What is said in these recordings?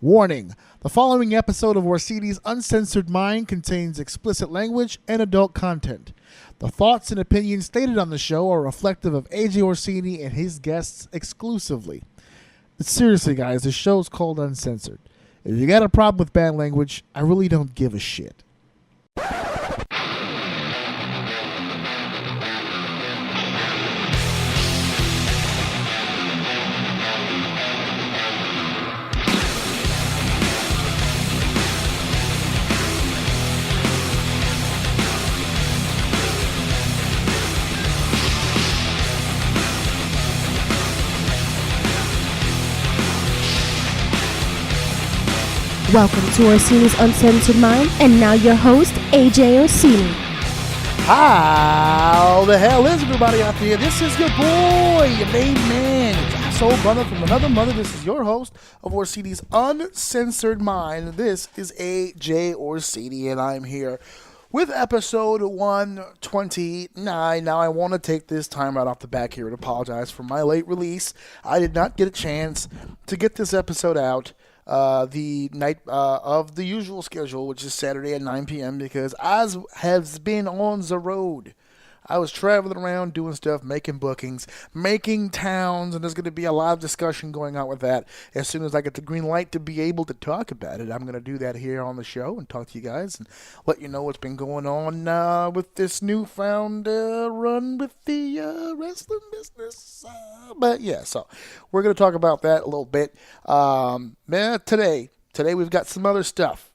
Warning: the following episode of Orsini's Uncensored Mind contains explicit language and adult content. The thoughts and opinions stated on the show are reflective of AJ Orsini and his guests exclusively. But seriously, guys, the show's called Uncensored. If you got a problem with bad language, I really don't give a shit. Welcome to Orsini's Uncensored Mind, and now your host, AJ Orsini. How the hell is everybody out there? This is your boy, your main man, your soul brother from another mother. This is your host of Orsini's Uncensored Mind. This is AJ Orsini, and I'm here with episode 129. Now, I want to take this time right off the back here and apologize for my late release. I did not get a chance to get this episode out the night of the usual schedule, which is Saturday at 9 p.m. because I has been on the road. I was traveling around doing stuff, making bookings, making towns, and there's going to be a lot of discussion going on with that. As soon as I get the green light to be able to talk about it, I'm going to do that here on the show and talk to you guys and let you know what's been going on with this newfound run with the wrestling business. But yeah, so we're going to talk about that a little bit. Today we've got some other stuff.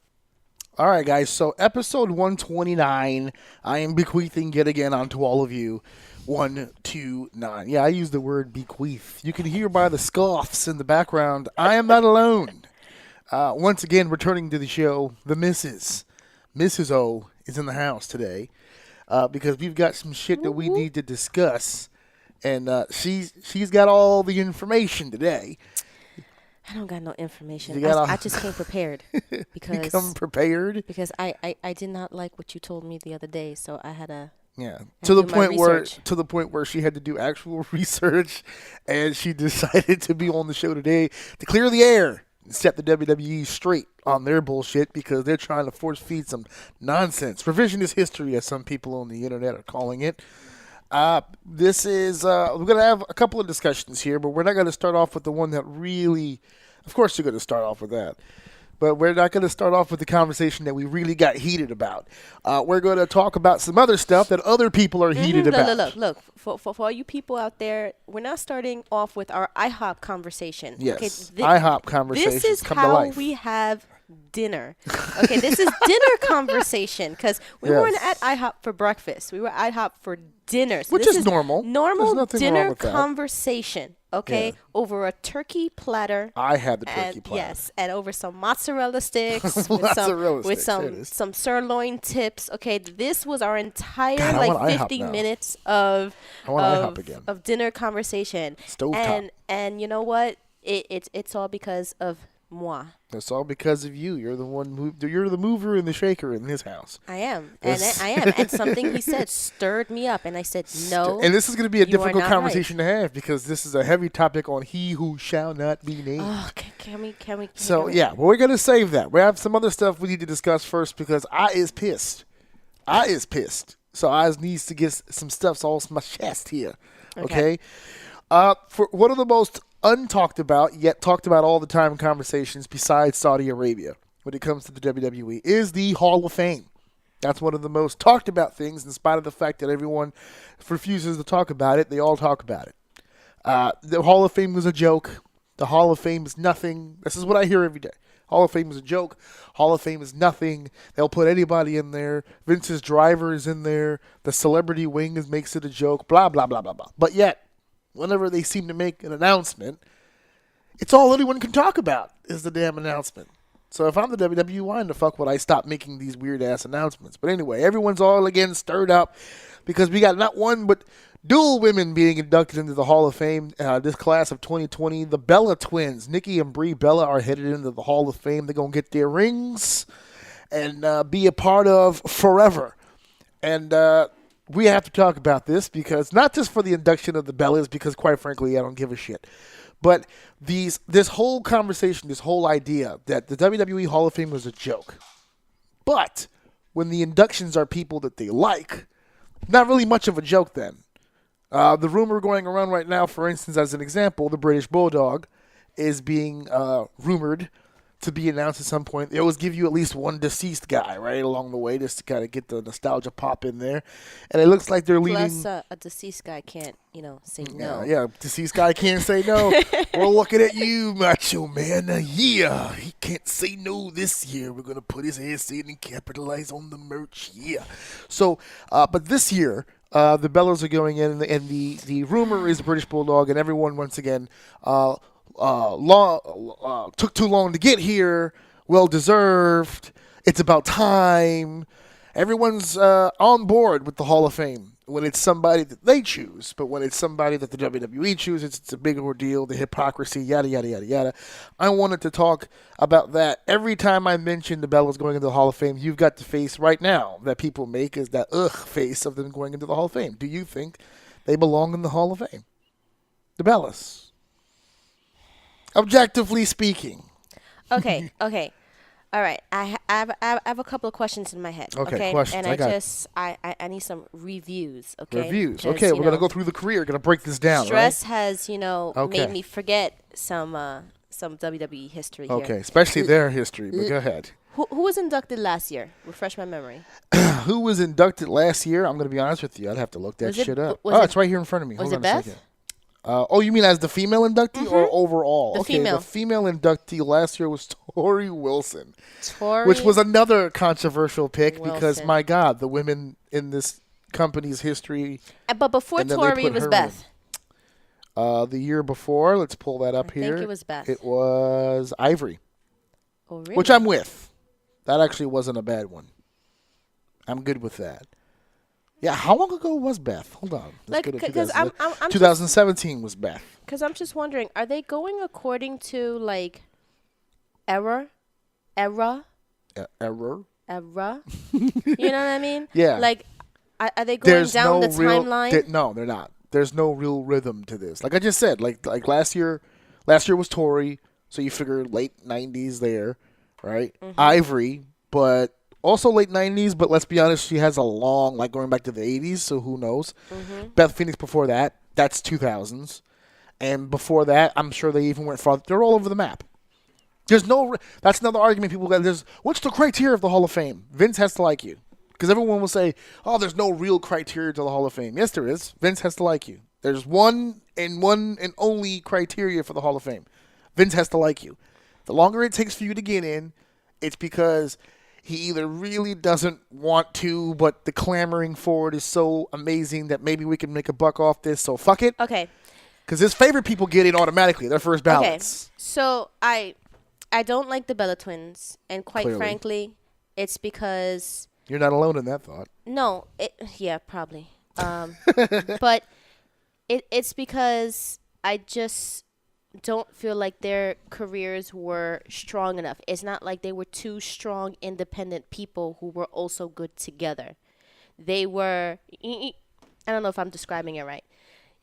All right, guys, so episode 129, I am bequeathing yet again onto all of you. 129. Yeah, I use the word bequeath. You can hear by the scoffs in the background, I am not alone. Once again, returning to the show, the Mrs. O is in the house today because we've got some shit that we need to discuss, and she's got all the information today. I don't got no information. I just came prepared. Because you come prepared? Because I did not like what you told me the other day, so I had to... Yeah, to the point where she had to do actual research, and she decided to be on the show today to clear the air and set the WWE straight on their bullshit because they're trying to force feed some nonsense. Revisionist history, as some people on the internet are calling it. This is, we're going to have a couple of discussions here, but we're not going to start off with the one that really, of course you're going to start off with that, but we're not going to start off with the conversation that we really got heated about. We're going to talk about some other stuff that other people are heated about. Look, for all you people out there, we're now starting off with our IHOP conversation. Yes, okay, IHOP Conversations. This is how we have dinner. Okay, this is dinner conversation because we weren't at IHOP for breakfast. We were at IHOP for dinner. So which is normal. Normal dinner conversation. Okay, over a turkey platter. I had the turkey platter. Yes, and over some mozzarella sticks with some sirloin tips. Okay, this was our entire 50 minutes of dinner conversation. Stovetop. And you know what? It's all because of moi. It's all because of you. You're the one. You're the mover and the shaker in this house. I am, and something he said stirred me up, and I said no. And this is going to be a difficult conversation to have because this is a heavy topic on he who shall not be named. Oh, can we? So yeah, well, we're going to save that. We have some other stuff we need to discuss first because I is pissed. So I needs to get some stuff off my chest here. Okay. For one of the most untalked about, yet talked about all the time in conversations besides Saudi Arabia when it comes to the WWE is the Hall of Fame. That's one of the most talked about things in spite of the fact that everyone refuses to talk about it. They all talk about it. The Hall of Fame was a joke. The Hall of Fame is nothing. This is what I hear every day. Hall of Fame is a joke. Hall of Fame is nothing. They'll put anybody in there. Vince's driver is in there. The celebrity wing makes it a joke. Blah, blah, blah, blah, blah. But yet, whenever they seem to make an announcement, it's all anyone can talk about is the damn announcement. So if I'm the WWE, why in the fuck would I stop making these weird-ass announcements? But anyway, everyone's all again stirred up because we got not one but dual women being inducted into the Hall of Fame this class of 2020. The Bella twins, Nikki and Brie Bella, are headed into the Hall of Fame. They're going to get their rings and be a part of forever. And we have to talk about this because not just for the induction of the Bellas, because quite frankly, I don't give a shit. But this whole conversation, this whole idea that the WWE Hall of Fame was a joke. But when the inductions are people that they like, not really much of a joke then. The rumor going around right now, for instance, as an example, the British Bulldog is being rumored to be announced at some point. They always give you at least one deceased guy, right, along the way, just to kind of get the nostalgia pop in there. And it looks like they're leading... Plus, a deceased guy can't, say no. Yeah, deceased guy can't say no. We're looking at you, Macho Man. Yeah, he can't say no this year. We're going to put his ass in and capitalize on the merch. Yeah. So, but this year... the Bellas are going in, and the rumor is the British Bulldog, and everyone, once again, took too long to get here, well-deserved, it's about time. Everyone's on board with the Hall of Fame when it's somebody that they choose, but when it's somebody that the WWE chooses, it's a big ordeal, the hypocrisy, yada, yada, yada, yada. I wanted to talk about that. Every time I mention the Bellas going into the Hall of Fame, you've got the face right now that people make is that face of them going into the Hall of Fame. Do you think they belong in the Hall of Fame? The Bellas. Objectively speaking. Okay. All right, I have a couple of questions in my head. Okay, questions. And I need some reviews. Okay, reviews. Okay, we're gonna go through the career. We're gonna break this down. Stress right? has made me forget some WWE history. Okay, here. especially their history. But go ahead. Who was inducted last year? Refresh my memory. Who was inducted last year? I'm gonna be honest with you. I'd have to look that shit up. It's right here in front of me. Was Hold it on Beth? a second. You mean as the female inductee or overall? The female. The female inductee last year was Tori Wilson. Tori, which was another controversial pick Wilson. Because, my God, the women in this company's history. But before Tori, it was Beth. The year before, let's pull that up here. I think it was Beth. It was Ivory. Oh, really? Which I'm with. That actually wasn't a bad one. I'm good with that. Yeah, how long ago was Beth? Hold on. Let's go to I'm 2017 was Beth. Because I'm just wondering, are they going according to, error? Error? You know what I mean? Yeah. Are they going down the timeline? No, they're not. There's no real rhythm to this. Like I just said, like last year was Tori, so you figure late 90s there, right? Mm-hmm. Ivory, but... also late 90s, but let's be honest, she has a long, going back to the 80s, so who knows. Mm-hmm. Beth Phoenix before that, that's 2000s. And before that, I'm sure they even went farther. They're all over the map. There's no, that's another argument people got. What's the criteria of the Hall of Fame? Vince has to like you. Because everyone will say, there's no real criteria to the Hall of Fame. Yes, there is. Vince has to like you. There's one and only criteria for the Hall of Fame. Vince has to like you. The longer it takes for you to get in, it's because... he either really doesn't want to, but the clamoring for it is so amazing that maybe we can make a buck off this, so fuck it. Okay. Because his favorite people get in automatically, their first ballots. Okay. So I don't like the Bella Twins, and quite frankly, it's because... you're not alone in that thought. No. Yeah, probably. But it's because I just... don't feel like their careers were strong enough. It's not like they were two strong, independent people who were also good together. They were, I don't know if I'm describing it right.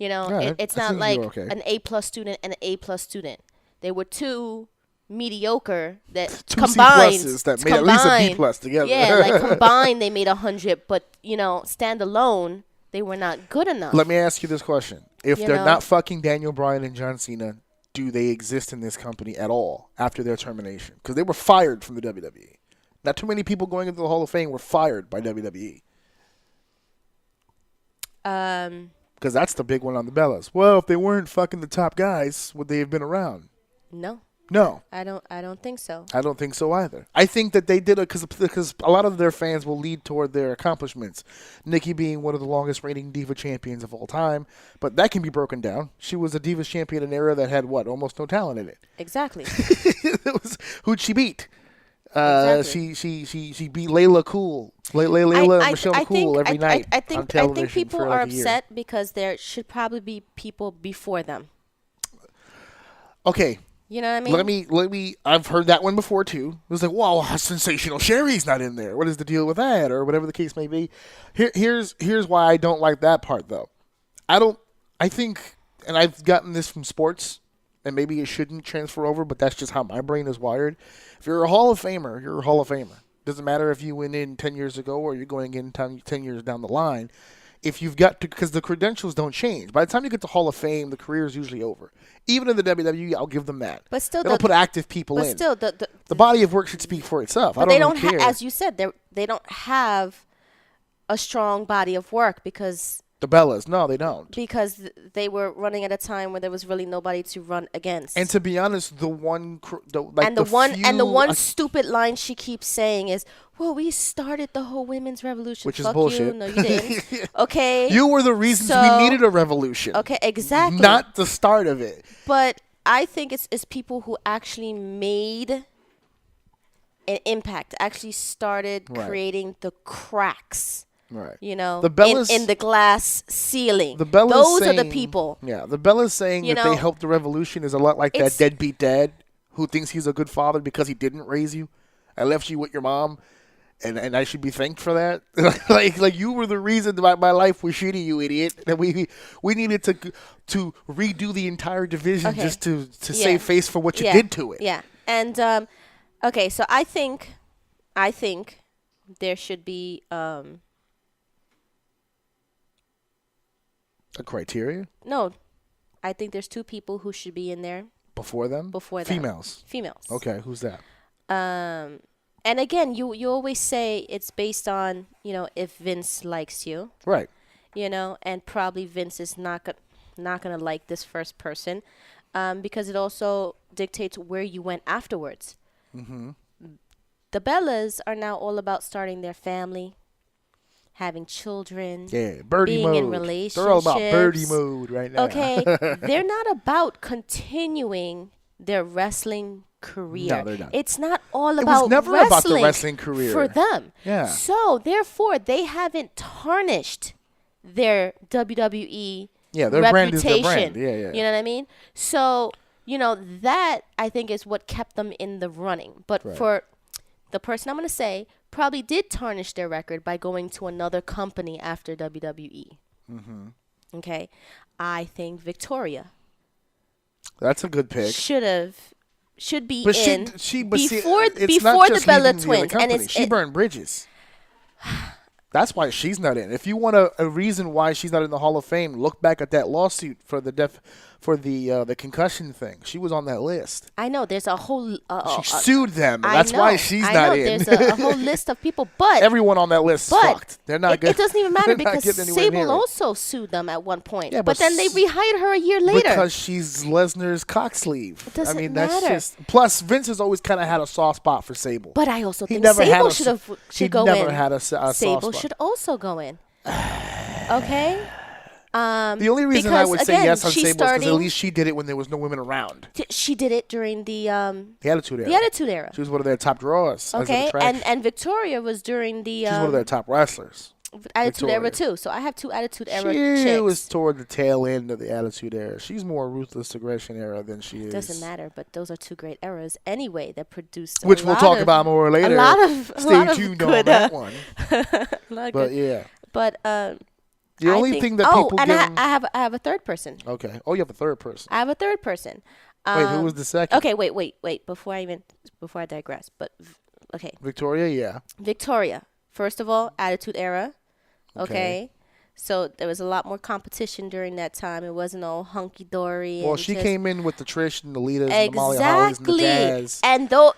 It's not like an A+ student and an A+ student. They were two mediocre that two combined. C+s that made at least a B+ together. Yeah, combined they made 100, but, standalone, they were not good enough. Let me ask you this question. If they're not fucking Daniel Bryan and John Cena, do they exist in this company at all after their termination? Because they were fired from the WWE. Not too many people going into the Hall of Fame were fired by WWE. Because that's the big one on the Bellas. Well, if they weren't fucking the top guys, would they have been around? No. I don't think so. I don't think so either. I think that they did it because a lot of their fans will lead toward their accomplishments. Nikki being one of the longest reigning Diva champions of all time, but that can be broken down. She was a Divas champion in an era that had almost no talent in it. Exactly. Who'd she beat? Exactly. She beat Layla Cool. Layla and Michelle Cool every night. I think people are upset because there should probably be people before them. Okay. You know what I mean? Let me. I've heard that one before too. It was like, wow, Sensational Sherry's not in there. What is the deal with that, or whatever the case may be. Here's why I don't like that part though. I think, and I've gotten this from sports, and maybe it shouldn't transfer over, but that's just how my brain is wired. If you're a Hall of Famer, you're a Hall of Famer. Doesn't matter if you went in 10 years ago or you're going in 10 years down the line. If you've got to, because the credentials don't change. By the time you get to Hall of Fame, the career is usually over. Even in the WWE, I'll give them that. But still, they'll put active people in. But still, the body of work should speak for itself. But I don't care. As you said, they don't have a strong body of work because the Bellas, no, they don't. Because they were running at a time where there was really nobody to run against. And to be honest, the one stupid line she keeps saying is, "Well, we started the whole women's revolution." Which is bullshit. You. No, you didn't. Okay. You were the reasons we needed a revolution. Okay, exactly. Not the start of it. But I think it's people who actually made an impact, actually started creating the cracks. Right. You know, the Bellas, in the glass ceiling. The Bellas Those saying, are the people. Yeah, the Bellas saying that they helped the revolution is a lot like that deadbeat dad who thinks he's a good father because he didn't raise you. I left you with your mom, and I should be thanked for that. like you were the reason my life was shitty, you idiot. That we needed to redo the entire division just to save face for what you did to it. Yeah, and okay, so I think there should be a criteria? No. I think there's 2 people who should be in there. Before them? Females. Okay, who's that? And again, you always say it's based on, if Vince likes you. Right. And probably Vince is not going to like this first person because it also dictates where you went afterwards. Mm-hmm. The Bellas are now all about starting their family, having children, birdie being mode. in relationships. They're all about birdie mode right now. Okay, they're not about continuing their wrestling career. No, they're not. It's not all about wrestling. It was never about the wrestling career for them. Yeah. So therefore, they haven't tarnished their WWE their reputation. brand is their brand. Yeah. You know what I mean? So that I think is what kept them in the running. But for the person I'm going to say probably did tarnish their record by going to another company after WWE. Mm-hmm. Okay, I think Victoria. That's a good pick. Should be but in before the Bella Twins, and she burned bridges. That's why she's not in. If you want a reason why she's not in the Hall of Fame, look back at that lawsuit for the concussion thing. She was on that list. I know. There's a whole. She sued them. That's why she's not in. There's a whole list of people, but everyone on that list sucked. They're not good. It doesn't even matter because Sable also sued them at one point. Yeah, but then they rehired her a year later because she's Lesnar's cock sleeve. It doesn't matter. That's just. Plus, Vince has always kind of had a soft spot for Sable. But I also think Sable should go in. He never had a soft Sable spot. should also go in. Okay. The only reason I would say yes on Sable is because at least she did it when there was no women around. She did it during the Attitude Era. The Attitude Era. She was one of their top drawers. Okay, and Victoria was during the. She's one of their top wrestlers. Attitude Era too. So I have 2 Attitude Era chicks. She was toward the tail end of the Attitude Era. She's more Ruthless Aggression Era than she is. Doesn't matter, but those are 2 great eras anyway that produced. Which we'll talk about more later. Stay tuned on that one. But yeah. But the only thing that people and I have a third person. Okay. Oh, you have a third person. I have a third person. Wait, who was the second? Okay, wait. Before I digress, but okay. Victoria, yeah. Victoria. First of all, Attitude Era. Okay. So there was a lot more competition during that time. It wasn't all hunky dory. Well, she came in with the Trish and the Litas and the Molly Hollies and the Jazz. And though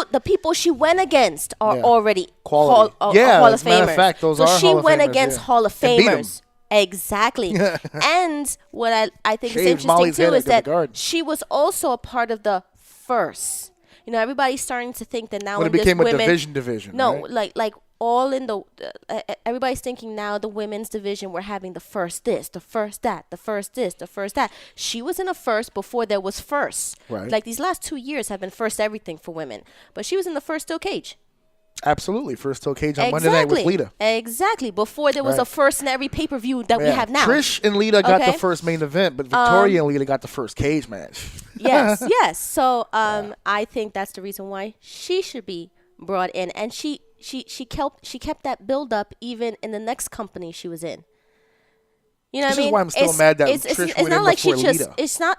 the people she went against are already Hall of Famers. As a matter of fact, those are Hall of Famers. So she went against Hall of Famers. Exactly. And what I think is interesting too is that she was also a part of the first. Everybody's starting to think that now when it became a division. No, right? like all in the everybody's thinking now the women's division we're having the first this, the first that, the first this, the first that. She was in a first before there was first. Right. Like these last 2 years have been first everything for women, but she was in the first steel cage. Absolutely, first steel cage on Monday night with Lita. Exactly, before there was a first in every pay-per-view that we have now. Trish and Lita got the first main event, but Victoria and Lita got the first cage match. yes. So I think that's the reason why she should be brought in, and she kept that build up even in the next company she was in. You know what I mean? This is why I'm still mad that Trish went in before Lita.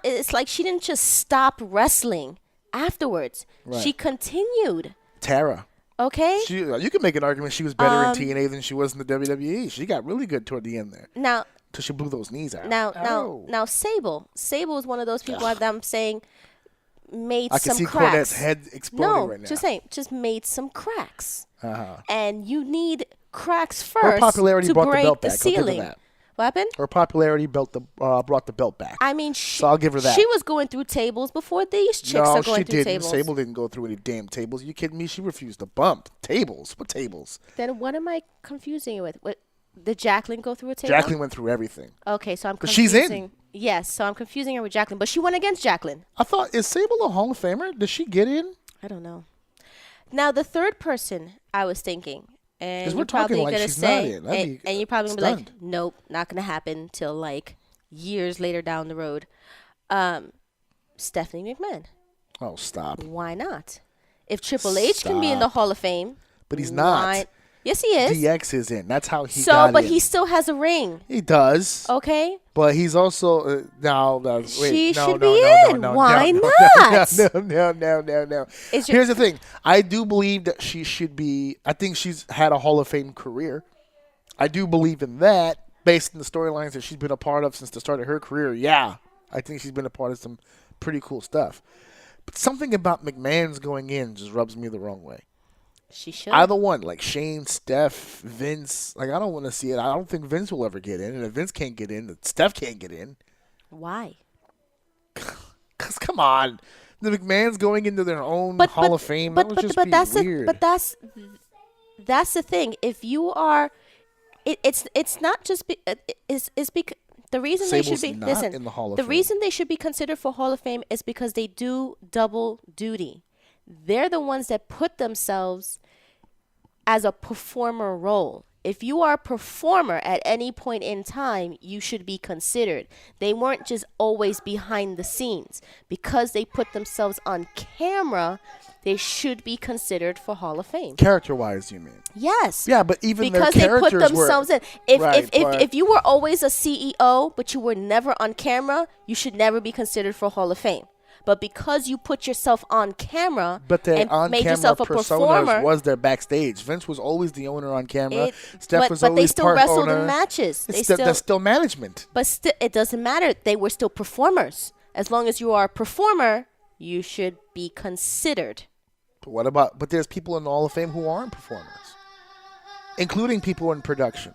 It's like she didn't just stop wrestling afterwards. Right. She continued. Tara. Okay. You can make an argument she was better in TNA than she was in the WWE. She got really good toward the end there. Now, till she blew those knees out. Now, Sable is one of those people that I'm saying made I some can see cracks. Cornette's head exploding right now. Just made some cracks. Uh-huh. And you need cracks first. Her popularity to brought break the belt the back. ceiling. I'll give her that. What happened? Her popularity brought the belt back. I mean, so I'll give her that. She was going through tables before these chicks are going through tables. Sable didn't go through any damn tables. Are you kidding me? She refused to bump. Tables? What tables? Then what am I confusing you with? Did Jacqueline go through a table? Jacqueline went through everything. Okay, so I'm confusing. She's in. Yes, so I'm confusing her with Jacqueline, but she went against Jacqueline. I thought, is Sable a Hall of Famer? Does she get in? I don't know. Now, the third person I was thinking, and you're probably going to say, and you're probably going to be like, nope, not going to happen till like years later down the road. Stephanie McMahon. Oh, stop. Why not? If Triple H can be in the Hall of Fame. But he's not. Yes, he is. DX is in. That's how he got in. But he still has a ring. He does. Okay. But he's also she should be in. Why not? No. Here's the thing. I do believe that she should be. I think she's had a Hall of Fame career. I do believe in that based on the storylines that she's been a part of since the start of her career. Yeah, I think she's been a part of some pretty cool stuff. But something about McMahon's going in just rubs me the wrong way. She should. Either one, like Shane, Steph, Vince. Like, I don't want to see it. I don't think Vince will ever get in. And if Vince can't get in, then Steph can't get in. Why? Because, come on. The McMahons going into their own Hall of Fame, that would just be weird. But that's the thing. If you are, it's not just, it's because the reason Sable's they should be, not listen, in the Hall of the Fame. reason they should be considered for Hall of Fame is because they do double duty. They're the ones that put themselves as a performer role. If you are a performer at any point in time, you should be considered. They weren't just always behind the scenes. Because they put themselves on camera, they should be considered for Hall of Fame. Character-wise, you mean? Yes. Yeah, but even because their characters they put themselves in. If you were always a CEO, but you were never on camera, you should never be considered for Hall of Fame. But because you put yourself on camera and made yourself a performer, was there backstage. Vince was always the owner on camera. Steph was always part owner. But they still wrestled in matches. That's still management. But it doesn't matter. They were still performers. As long as you are a performer, you should be considered. But there's people in the Hall of Fame who aren't performers, including people in production.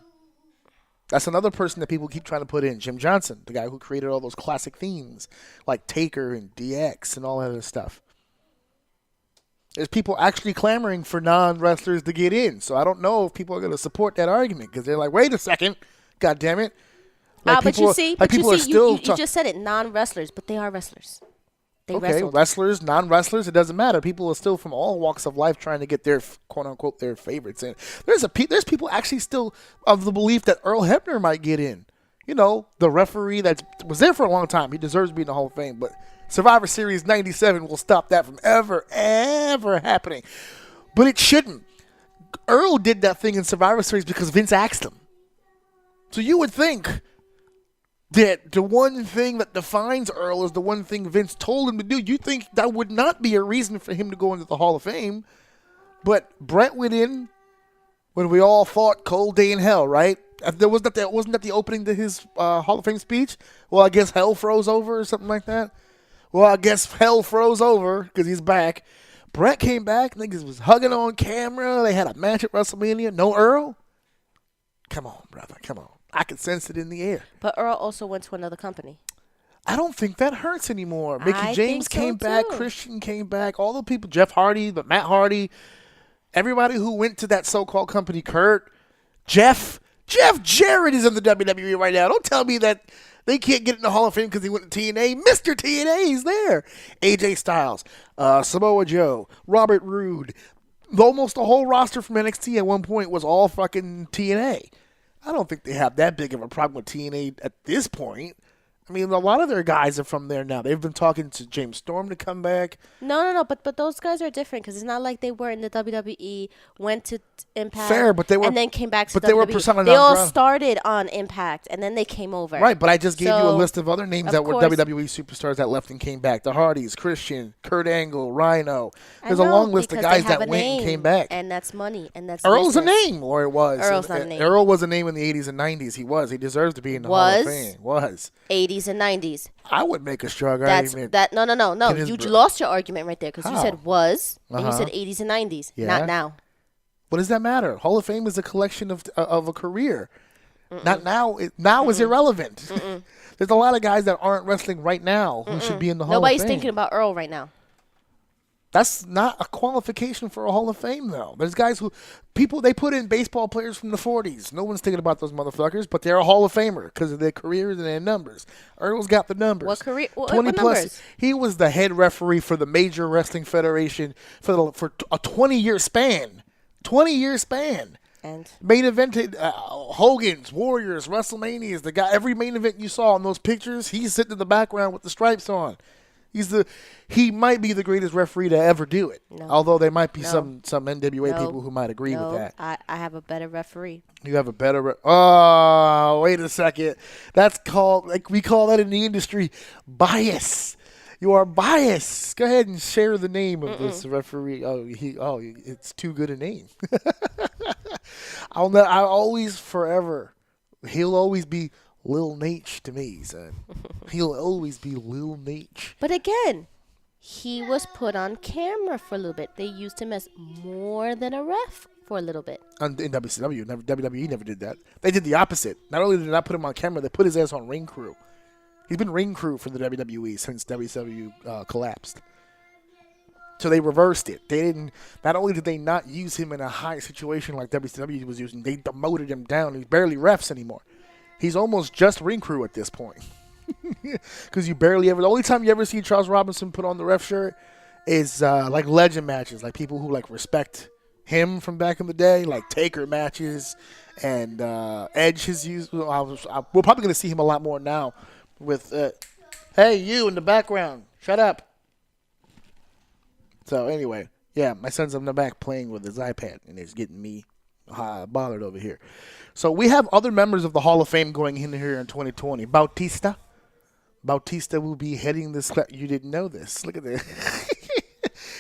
That's another person that people keep trying to put in. Jim Johnson, the guy who created all those classic themes like Taker and DX and all that other stuff. There's people actually clamoring for non-wrestlers to get in. So I don't know if people are going to support that argument because they're like, wait a second, God damn it. Like you just said it, non-wrestlers, but they are wrestlers. Wrestlers, non-wrestlers, it doesn't matter. People are still from all walks of life trying to get their quote-unquote their favorites in. There's people actually still of the belief that Earl Hebner might get in. You know, the referee that was there for a long time. He deserves to be in the Hall of Fame. But Survivor Series 97 will stop that from ever happening. But it shouldn't. Earl did that thing in Survivor Series because Vince asked him. So you would think that the one thing that defines Earl is the one thing Vince told him to do. You think that would not be a reason for him to go into the Hall of Fame. But Brett went in when we all thought cold day in hell, right? Wasn't that the opening to his Hall of Fame speech? Well, I guess hell froze over or something like that. Well, I guess hell froze over because he's back. Brett came back. Niggas was hugging on camera. They had a match at WrestleMania. No Earl? Come on, brother. Come on. I could sense it in the air. But Earl also went to another company. I don't think that hurts anymore. Mickey James came back. Christian came back. All the people, Jeff Hardy, but Matt Hardy, everybody who went to that so-called company, Kurt, Jeff Jarrett is in the WWE right now. Don't tell me that they can't get in the Hall of Fame because he went to TNA. Mr. TNA is there. AJ Styles, Samoa Joe, Robert Roode. Almost the whole roster from NXT at one point was all fucking TNA. I don't think they have that big of a problem with TNA at this point. I mean, a lot of their guys are from there now. They've been talking to James Storm to come back. No. But those guys are different because it's not like they were in the WWE, went to Impact, and then came back to WWE. But they were persona non They all grata. started on Impact, and then they came over. Right, but I just gave you a list of other names that were WWE superstars that left and came back. The Hardys, Christian, Kurt Angle, Rhino. There's a long list of guys that went and came back. And that's money, and that's Earl's business. a name, or it was. Earl's not a name. Earl was a name in the 80s and 90s. He was. He deserves to be in the Hall of Fame. Was. 80s and 90s. I would make a strong argument. No. You lost your argument right there because you said was, and you said 80s and 90s. Yeah. Not now. What does that matter? Hall of Fame is a collection of a career. Not now. Now is irrelevant. There's a lot of guys that aren't wrestling right now who should be in the Hall of Fame. Nobody's thinking about Earl right now. That's not a qualification for a Hall of Fame, though. There's guys they put in baseball players from the 40s. No one's thinking about those motherfuckers, but they're a Hall of Famer because of their careers and their numbers. Earl's got the numbers. What career? 20 what plus. Numbers? He was the head referee for the Major Wrestling Federation for a 20-year span. 20-year span. And main evented Hogan's, Warriors, WrestleManias. The guy, every main event you saw in those pictures, he's sitting in the background with the stripes on. He might be the greatest referee to ever do it. No. Although there might be some NWA people who might agree with that. I have a better referee. You have a better oh, wait a second. That's called, like we call that in the industry, bias. You are biased. Go ahead and share the name of this referee. It's too good a name. I'll always forever. He'll always be Lil Nate to me, son. He'll always be Lil Nate. But again, he was put on camera for a little bit. They used him as more than a ref for a little bit. In WCW, WWE never did that. They did the opposite. Not only did they not put him on camera, they put his ass on ring crew. He's been ring crew for the WWE since WCW collapsed. So they reversed it. They didn't. Not only did they not use him in a high situation like WCW was using, they demoted him down. He's barely refs anymore. He's almost just ring crew at this point. Because you barely ever. The only time you ever see Charles Robinson put on the ref shirt is like legend matches, like people who like respect him from back in the day, like Taker matches, and Edge has used. We're probably going to see him a lot more now with, hey, you in the background, shut up. So anyway, yeah, my son's in the back playing with his iPad, and it's getting me bothered over here. So we have other members of the Hall of Fame going in here in 2020. Bautista will be heading this class. You didn't know this. Look at this.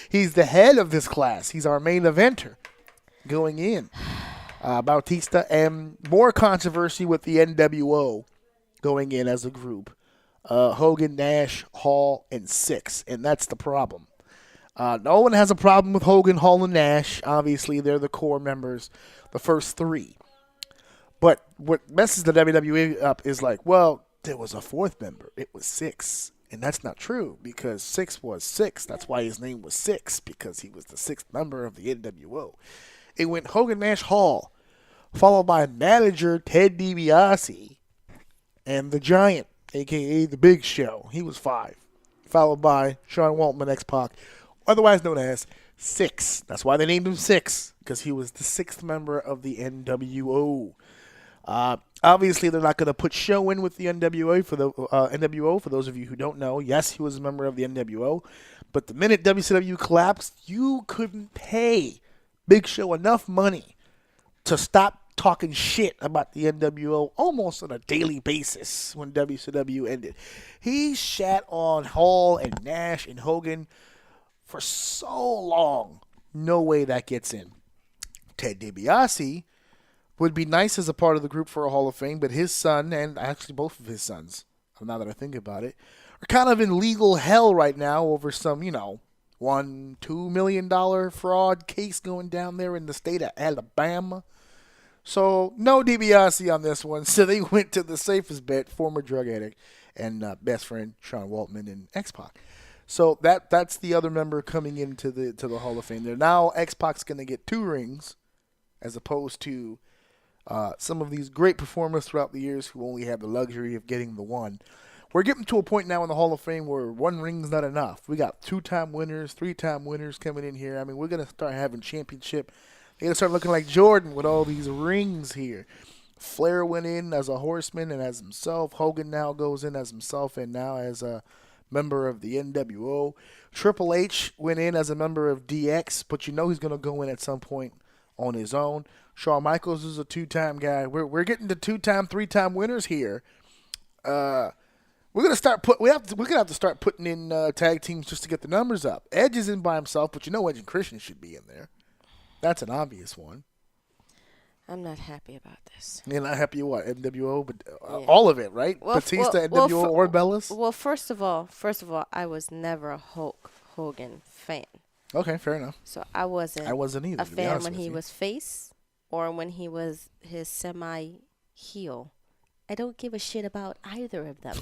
He's the head of this class. He's our main eventer going in. Bautista, and more controversy with the NWO going in as a group. Hogan, Nash, Hall, and Six. And that's the problem. No one has a problem with Hogan, Hall, and Nash. Obviously, they're the core members, the first three. But what messes the WWE up is like, well, there was a fourth member. It was Six. And that's not true because Six was Six. That's why his name was Six, because he was the sixth member of the NWO. It went Hogan, Nash, Hall, followed by manager Ted DiBiase and the Giant, a.k.a. The Big Show. He was 5. Followed by Sean Waltman, X-Pac, otherwise known as Six. That's why they named him Six, because he was the sixth member of the NWO. Obviously, they're not going to put Show in with the NWO for the NWO. For those of you who don't know, yes, he was a member of the NWO, but the minute WCW collapsed, you couldn't pay Big Show enough money to stop talking shit about the NWO almost on a daily basis when WCW ended. He shat on Hall and Nash and Hogan for so long. No way that gets in. Ted DiBiase would be nice as a part of the group for a Hall of Fame, but his son, and actually both of his sons, now that I think about it, are kind of in legal hell right now over some, $1-2 million fraud case going down there in the state of Alabama. So no DiBiase on this one. So they went to the safest bet, former drug addict and best friend Sean Waltman and X-Pac. So that's the other member coming into the Hall of Fame. There now, X-Pac's going to get 2 rings, as opposed to some of these great performers throughout the years who only have the luxury of getting the 1. We're getting to a point now in the Hall of Fame where 1 ring's not enough. We got 2-time winners, 3-time winners coming in here. I mean, we're going to start having championship. They're going to start looking like Jordan with all these rings here. Flair went in as a horseman and as himself. Hogan now goes in as himself and now as a member of the NWO. Triple H went in as a member of DX, but he's going to go in at some point on his own. Shawn Michaels is a 2-time guy. We're getting to 2-time, 3-time winners here. We're gonna have to start putting in tag teams just to get the numbers up. Edge is in by himself, but Edge and Christian should be in there. That's an obvious one. I'm not happy about this. You're not happy what? NWO, but all of it, right? Batista, NWO, or Bellas? Well, first of all, I was never a Hulk Hogan fan. Okay, fair enough. So I wasn't either, a fan when he was face or when he was his semi-heel. I don't give a shit about either of them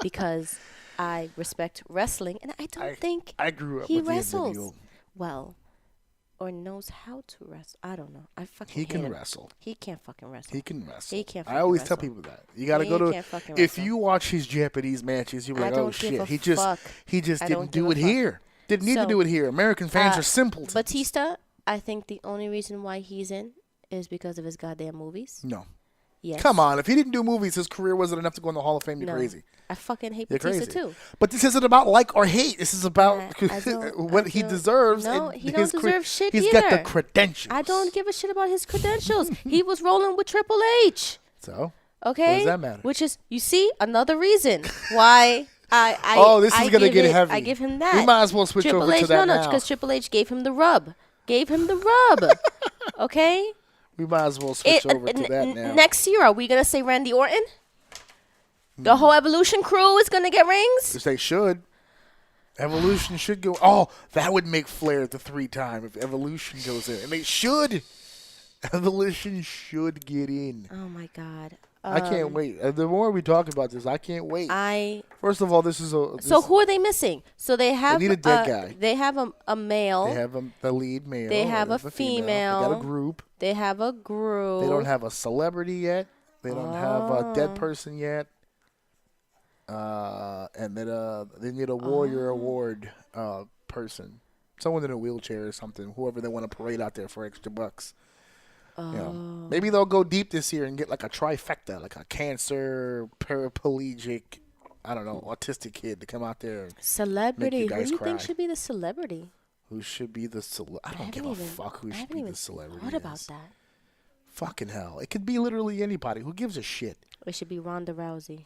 because I respect wrestling, and I don't think I grew up he with wrestles the NWO. well or knows how to wrestle. I don't know. He can wrestle. He can't fucking wrestle. He can wrestle. He can't. I always tell people that you got to go to. If you watch his Japanese matches, you're like, oh shit, he just didn't do it here. Didn't need to do it here. American fans are simpletons. Batista, I think the only reason why he's in is because of his goddamn movies. No. Yes. Come on. If he didn't do movies, his career wasn't enough to go in the Hall of Fame. You're crazy. I fucking hate Batista too. But this isn't about like or hate. This is about what he deserves. No, he don't deserve shit He's either. got the credentials. I don't give a shit about his credentials. He was rolling with Triple H. So? Okay? What does that matter? Which is, you see, another reason why this is going to get heavy. I give him that. We might as well switch over to that now. No, because Triple H gave him the rub. Okay? We might as well switch over to that now. Next year, are we going to say Randy Orton? The whole Evolution crew is going to get rings? Yes, they should. Evolution should go. Oh, that would make Flair the 3-time if Evolution goes in. And they should. Evolution should get in. Oh, my God. I can't wait. The more we talk about this, I can't wait. First of all, this is a... So who are they missing? So they have... They need a dead guy. They have a male. They have the lead male. They have a female. They got a group. They have a group. They don't have a celebrity yet. They don't have a dead person yet. And then they need a Warrior Award person. Someone in a wheelchair or something. Whoever they want to parade out there for extra bucks. Maybe they'll go deep this year and get like a trifecta, like a cancer, paraplegic, I don't know, autistic kid to come out there. Celebrity. Who do you think should be the celebrity? Who should be the celebrity? I don't give a fuck who should be the celebrity. What about that? Fucking hell. It could be literally anybody. Who gives a shit? It should be Ronda Rousey.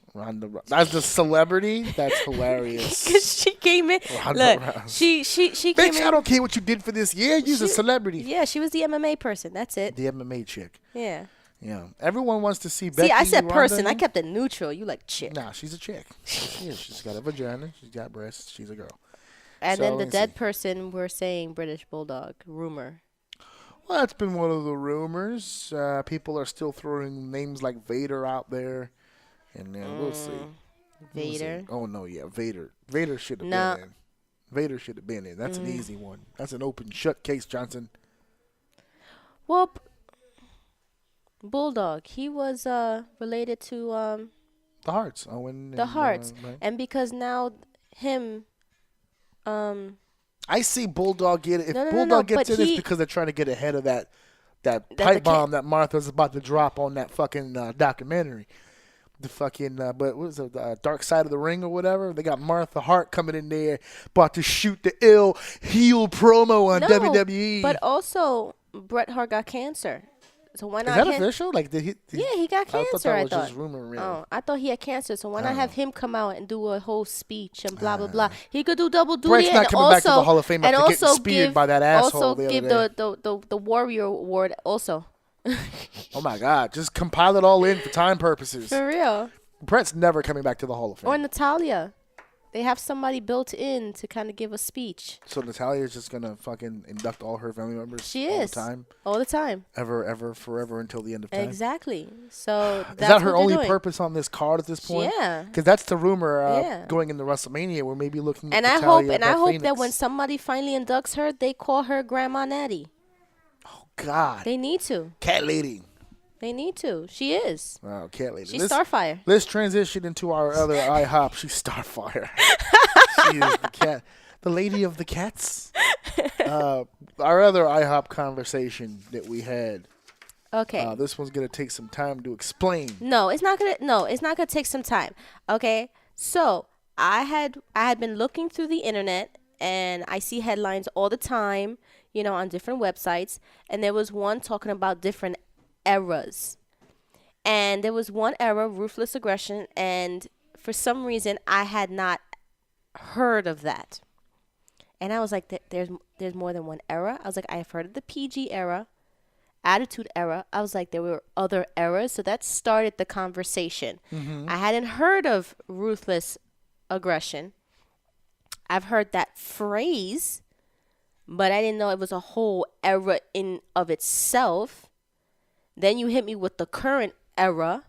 That's the celebrity? That's hilarious. Because she came in. Look, she came in. Bitch, I don't care what you did for this year. You're a celebrity. Yeah, she was the MMA person. That's it. The MMA chick. Yeah. Yeah. Everyone wants to see Becky. See, I said Ronda. person. I kept it neutral. You like chick. Nah, she's a chick. Yeah, she's got a vagina. She's got breasts. She's a girl. And then the dead person, we're saying British Bulldog. Rumor. Well, that's been one of the rumors. People are still throwing names like Vader out there. And then we'll see. Vader? Oh, no, yeah, Vader. Vader should have been in. Vader should have been in. That's an easy one. That's an open shut case, Johnson. Well, Bulldog, he was related to... the Hearts. Owen. The Hearts. Right. And because now him... I see Bulldog get it. If Bulldog gets in, it's because they're trying to get ahead of that pipe bomb that Martha's about to drop on that fucking documentary. The fucking, but what was it, Dark Side of the Ring or whatever? They got Martha Hart coming in there, about to shoot the ill heel promo on WWE. But also, Bret Hart got cancer. So why not? Is that official? Like, did he? Yeah, he got cancer. I thought that was just rumor. Really. Oh, I thought he had cancer. So why not have him come out and do a whole speech and blah blah blah? He could do double duty. Bret's not coming back to the Hall of Fame after getting speared by that asshole. Also give the Warrior Award also. Oh my God! Just compile it all in for time purposes. For real. Bret's never coming back to the Hall of Fame. Or Natalia. They have somebody built in to kind of give a speech. So Natalia is just going to fucking induct all her family members all the time? All the time. Ever, forever, until the end of time? Exactly. So is that her only purpose on this card at this point? Yeah. Because that's the rumor going into WrestleMania. We're maybe looking at Natalia. And I hope that when somebody finally inducts her, they call her Grandma Natty. Oh, God. They need to. Cat lady. They need to. She is. Oh, cat lady. She's Starfire. Let's transition into our other IHOP. She's Starfire. She is the cat. The lady of the cats. Our other IHOP conversation that we had. Okay. This one's gonna take some time to explain. No, it's not gonna take some time. Okay. So I had been looking through the internet, and I see headlines all the time, on different websites, and there was one talking about different eras. And there was one era, Ruthless Aggression, and for some reason I had not heard of that. And I was like, there's more than one era. I was like, I've heard of the PG era, Attitude Era. I was like, there were other eras. So that started the conversation. I hadn't heard of Ruthless Aggression. I've heard that phrase, but I didn't know it was a whole era in of itself. Then you hit me with the current era,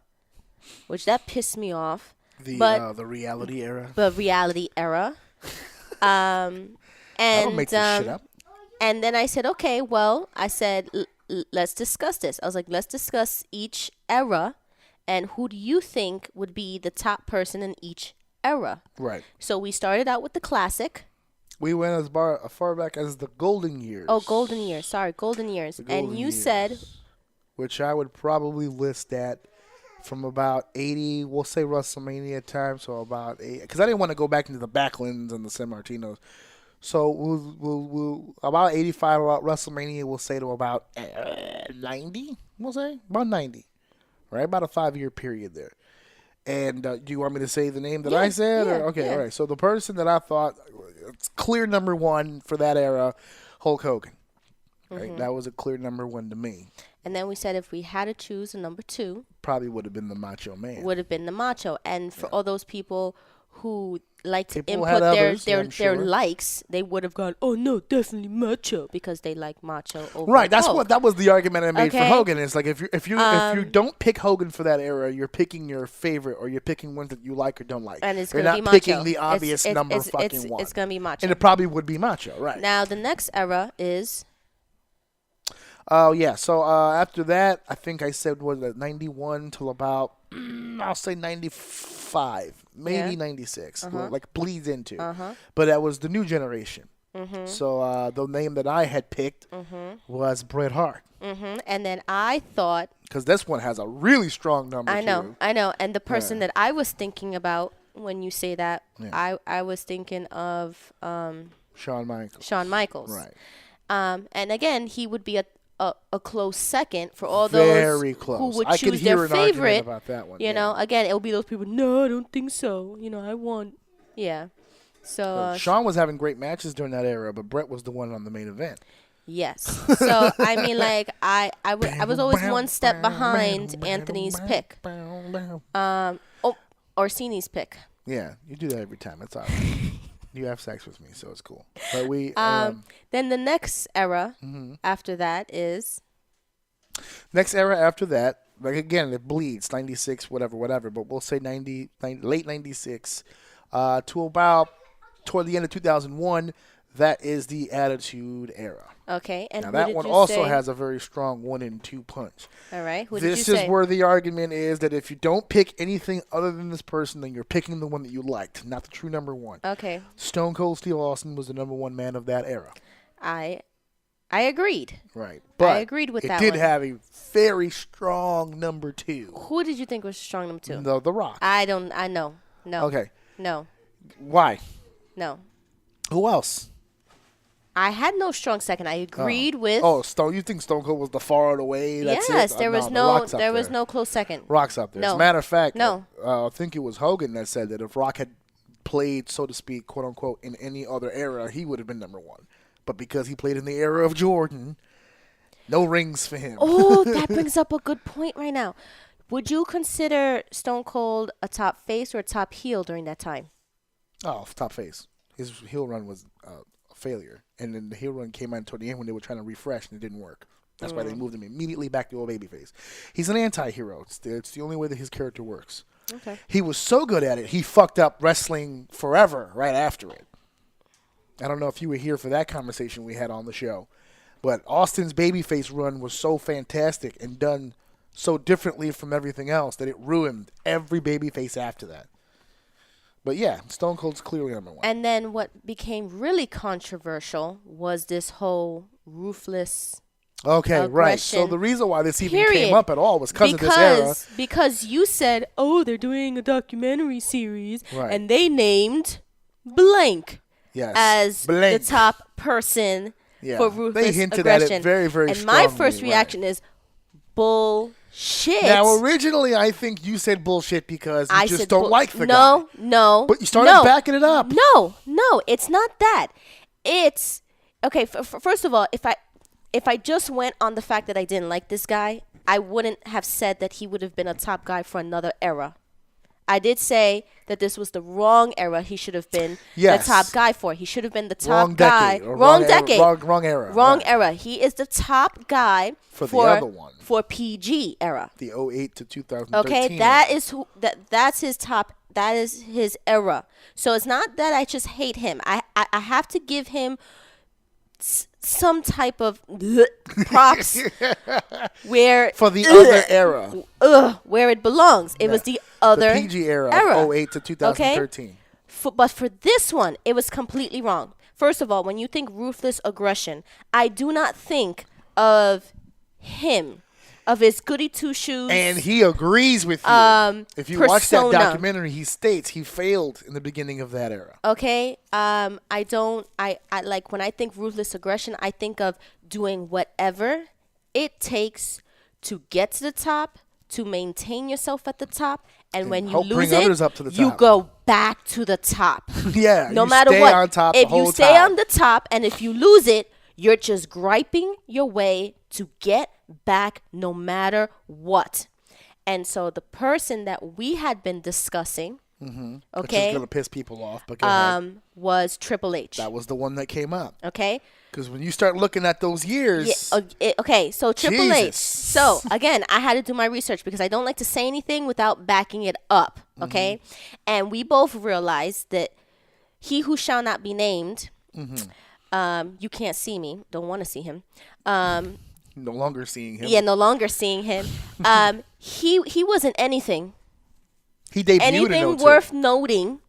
which that pissed me off. The reality era. The reality era. I don't make this shit up. And then I said, okay, well, let's discuss this. I was like, let's discuss each era, and who do you think would be the top person in each era? Right. So we started out with the classic. We went as far back as the golden years. Oh, golden years. Sorry, golden years. And you said, which I would probably list that from about 80, we'll say WrestleMania time, so about 8, because I didn't want to go back into the Backlunds and the San Martinos. So we'll about 85, about WrestleMania, we'll say to about 90, we'll say, about 90, right? About a 5-year period there. And do you want me to say the name that I said? Yeah, okay, all right. So the person that I thought, it's clear number one for that era, Hulk Hogan. Right? That was a clear number one to me. And then we said if we had to choose a number 2, probably would have been the Macho Man. Would have been the Macho. And for all those people who like to People input others, their likes, they would have gone, oh no, definitely Macho, because they like Macho over Right, that's Hulk. that was the argument I made for Okay. Hogan. It's like if you don't pick Hogan for that era, you're picking your favorite, or you're picking ones that you like or don't like. And it's you're gonna not be Macho. picking the obvious one. It's gonna be Macho. And it probably would be Macho, right? Now the next era is. Oh yeah. So after that, I think I said was it 91 till about I'll say 95, maybe 96, like bleeds into. But that was the new generation. So the name that I had picked was Bret Hart. And then I thought, because this one has a really strong number. I know. And the person that I was thinking about when you say that, I was thinking of Shawn Michaels. Shawn Michaels. Right. And again, he would be a close second for all Very those close. who would I choose could hear their an favorite. argument about that one. You know, again, it will be those people. No, I don't think so. I want. Yeah. So Shawn was having great matches during that era, but Bret was the one on the main event. Yes. So I mean, like I was always one step behind Anthony's pick. Orsini's pick. Yeah, you do that every time. It's all right. You have sex with me, so it's cool. But we then the next era after that is next era after that. Like again, it bleeds 96, whatever. But we'll say late 96 to about toward the end of 2001. That is the Attitude Era. Okay, and now that one also has a very strong 1 and 2 punch. All right, this is where the argument is that if you don't pick anything other than this person, then you're picking the one that you liked, not the true number one. Okay. Stone Cold Steve Austin was the number one man of that era. I agreed. Right, but I agreed with that. It did have a very strong number 2. Who did you think was strong number 2? The Rock. I know. No. Okay. No. Why? No. Who else? I had no strong second. I agreed with. Oh, You think Stone Cold was the far and away? That's yes, it? there was no close second. Rock's up there. No. As a matter of fact, no. I think it was Hogan that said that if Rock had played, so to speak, quote unquote, in any other era, he would have been number 1. But because he played in the era of Jordan, no rings for him. Oh, that brings up a good point right now. Would you consider Stone Cold a top face or a top heel during that time? Oh, top face. His heel run was a failure. And then the heel run came out toward the end when they were trying to refresh and it didn't work. That's why they moved him immediately back to old babyface. He's an anti-hero. It's the only way that his character works. Okay. He was so good at it, he fucked up wrestling forever right after it. I don't know if you were here for that conversation we had on the show, but Austin's babyface run was so fantastic and done so differently from everything else that it ruined every babyface after that. But yeah, Stone Cold's clearly number 1. And then what became really controversial was this whole Ruthless Okay, right. So the reason why this even came up at all was because of this era. Because you said, oh, they're doing a documentary series, and they named blank as the top person for ruthless they hinted aggression. At it very, very and strongly. My first reaction is bullshit. Now, originally, I think you said bullshit because you just don't like the guy. No. But you started backing it up. No, it's not that. It's okay. First of all, if I just went on the fact that I didn't like this guy, I wouldn't have said that he would have been a top guy for another era. I did say that this was the wrong era. He should have been the top guy for. He should have been the top guy. Wrong decade. Wrong era. Wrong era. He is the top guy for the other one. For PG era. The 08 to 2013. Okay, that's his top. That is his era. So it's not that I just hate him. I have to give him some type of props where for the other era, where it belongs. It was the other the PG era of 08 to 2013. Okay? But for this one, it was completely wrong. First of all, when you think ruthless aggression, I do not think of him, of his goody two shoes. And he agrees with you. If you watch that documentary, he states he failed in the beginning of that era. Okay. I like when I think ruthless aggression, I think of doing whatever it takes to get to the top, to maintain yourself at the top, and when you lose it, you go back to the top. No matter what. On top if you stay on the top and if you lose it, you're just griping your way to get back no matter what. And so the person that we had been discussing, which is going to piss people off, but was Triple H. That was the one that came up. Okay. Because when you start looking at those years. Okay, so Triple H. So, again, I had to do my research because I don't like to say anything without backing it up. Okay. And we both realized that he who shall not be named, you can't see me, don't want to see him. No longer seeing him. Yeah, no longer seeing him. He wasn't anything. He debuted anything worth noting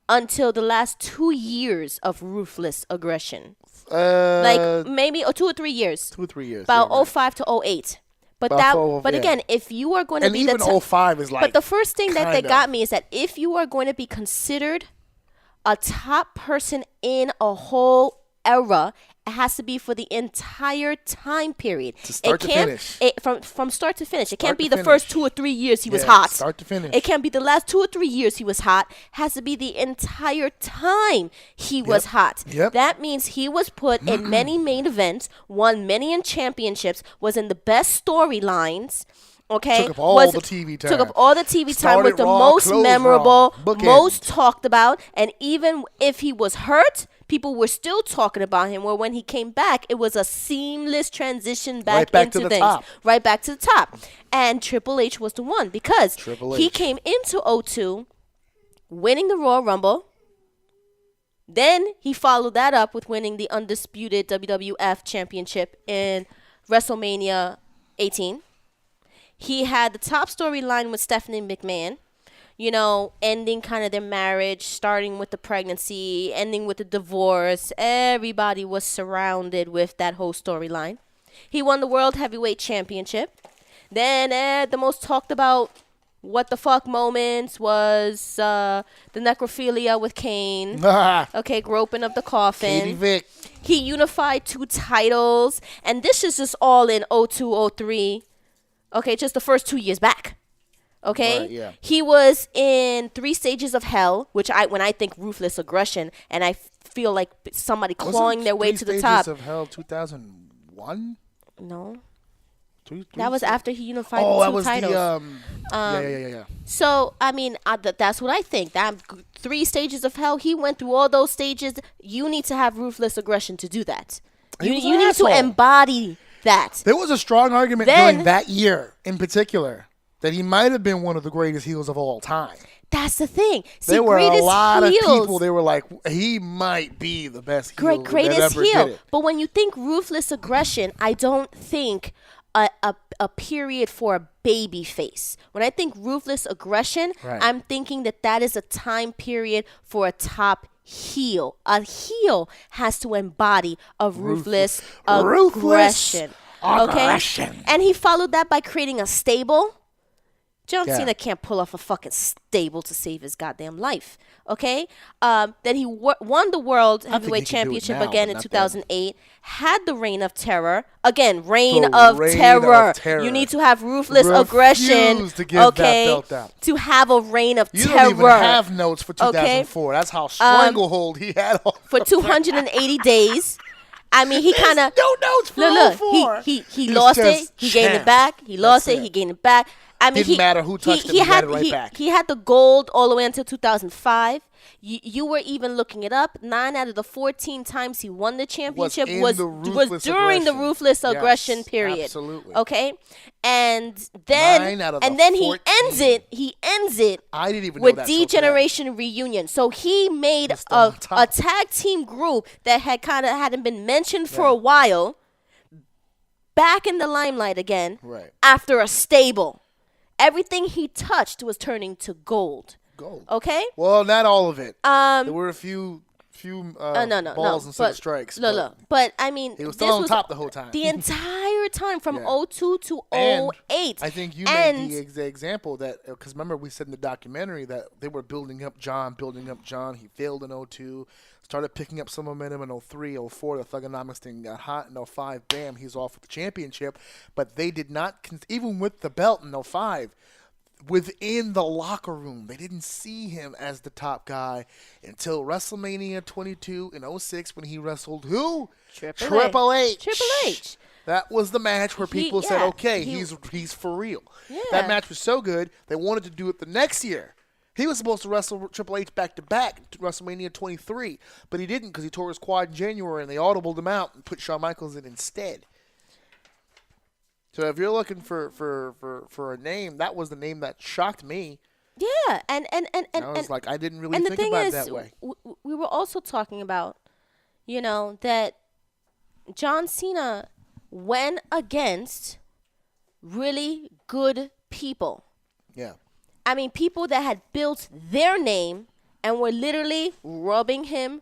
until the last 2 years of ruthless aggression. Like maybe 2 or 3 years. 2 or 3 years. About 05 to 08. But again, if you are going to be the even 05 is like. But the first thing that they got me is that if you are going to be considered a top person in a whole era, it has to be for the entire time period. Start to finish. From start to finish. It can't be the first 2 or 3 years he was hot. Start to finish. It can't be the last 2 or 3 years he was hot. It has to be the entire time he was hot. That means he was put in many main events, won many in championships, was in the best storylines. Okay, took up all the TV time. Took up all the TV time, was the most memorable, most talked about, and even if he was hurt, people were still talking about him. Where when he came back, it was a seamless transition back into things, right back to the top. And Triple H was the one because he came into 02 winning the Royal Rumble. Then he followed that up with winning the undisputed WWF Championship in WrestleMania 18. He had the top storyline with Stephanie McMahon, you know, ending kind of their marriage, starting with the pregnancy, ending with the divorce. Everybody was surrounded with that whole storyline. He won the World Heavyweight Championship. Then the most talked about what the fuck moments was the necrophilia with Kane. Okay, groping of the coffin. Katie Vick. He unified 2 titles. And this is just all in 02, 03. Okay, just the first 2 years back. Okay? He was in 3 Stages of Hell, which when I think ruthless aggression, and I feel like somebody clawing their way to the top. 3 Stages of Hell 2001? No. Three that was after he unified the 2 titles. Yeah. So, I mean, that's what I think. That 3 Stages of Hell, he went through all those stages. You need to have ruthless aggression to do that. You need to embody that. There was a strong argument during that year in particular that he might have been one of the greatest heels of all time. That's the thing. See, there were a lot of people, they were like, he might be the best heel greatest that ever heel. did it. But when you think ruthless aggression, I don't think a period for a baby face. When I think ruthless aggression, I'm thinking that is a time period for a top heel. A heel has to embody a ruthless aggression. Aggression. Okay? And he followed that by creating a stable. John Cena can't pull off a fucking stable to save his goddamn life. Okay? Then he won the World Heavyweight Championship again in 2008. Had the Reign of Terror. Again, Reign of Terror. You need to have Ruthless Aggression. To give that belt out. To have a Reign of Terror. You don't even have notes for 2004. That's how stranglehold he had on for 280 days. I mean, he kind of... No notes for 04. He lost it. He gained it back. He lost it. He gained it back. I mean, didn't matter who touched him. He had it right back. He had the gold all the way until 2005. You were even looking it up. 9 out of the 14 times he won the championship was during the Ruthless Aggression period. Absolutely. Okay, and then he ends it. I didn't even know with that D-Generation Reunion. So he made a tag team group that hadn't been mentioned for a while, back in the limelight again. Right. After a stable. Everything he touched was turning to gold. Okay? Well, not all of it. There were a few balls and some strikes. But I mean, he was still on top the whole time. The entire time from 02 to 08. I think you made the example that, because remember we said in the documentary that they were building up John. He failed in 02. Started picking up some momentum in 03, 04. The Thugonomics thing got hot in 05. Bam, he's off with the championship. But they did not, even with the belt in 05, within the locker room, they didn't see him as the top guy until WrestleMania 22 in 06 when he wrestled who? Triple H. That was the match where people said, okay, he's for real. Yeah. That match was so good, they wanted to do it the next year. He was supposed to wrestle Triple H back-to-back to WrestleMania 23, but he didn't because he tore his quad in January, and they audibled him out and put Shawn Michaels in instead. So if you're looking for a name, that was the name that shocked me. Yeah, and I was like, I didn't really think about it that way. We were also talking about, that John Cena went against really good people. Yeah. I mean, people that had built their name and were literally rubbing him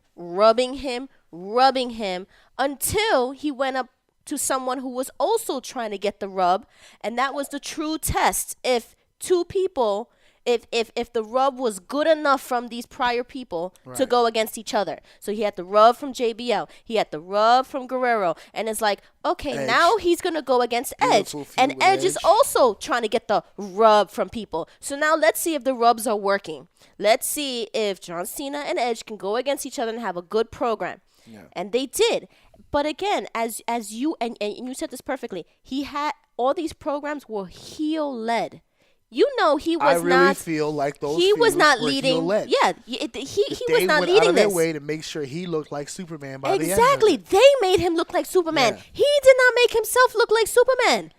until he went up to someone who was also trying to get the rub. And that was the true test. If two people, if the rub was good enough from these prior people to go against each other. So he had the rub from JBL. He had the rub from Guerrero. And it's like, okay, Edge. Now he's going to go against Edge. And Edge is also trying to get the rub from people. So now let's see if the rubs are working. Let's see if John Cena and Edge can go against each other and have a good program. Yeah. And they did. But again, as you, and you said this perfectly, he had, all these programs were heel-led. He was not. I really feel like those. He was not leading. Heel-led. Yeah, he was not leading this. They went out of their way to make sure he looked like Superman by the end. Exactly, they made him look like Superman. Yeah. He did not make himself look like Superman.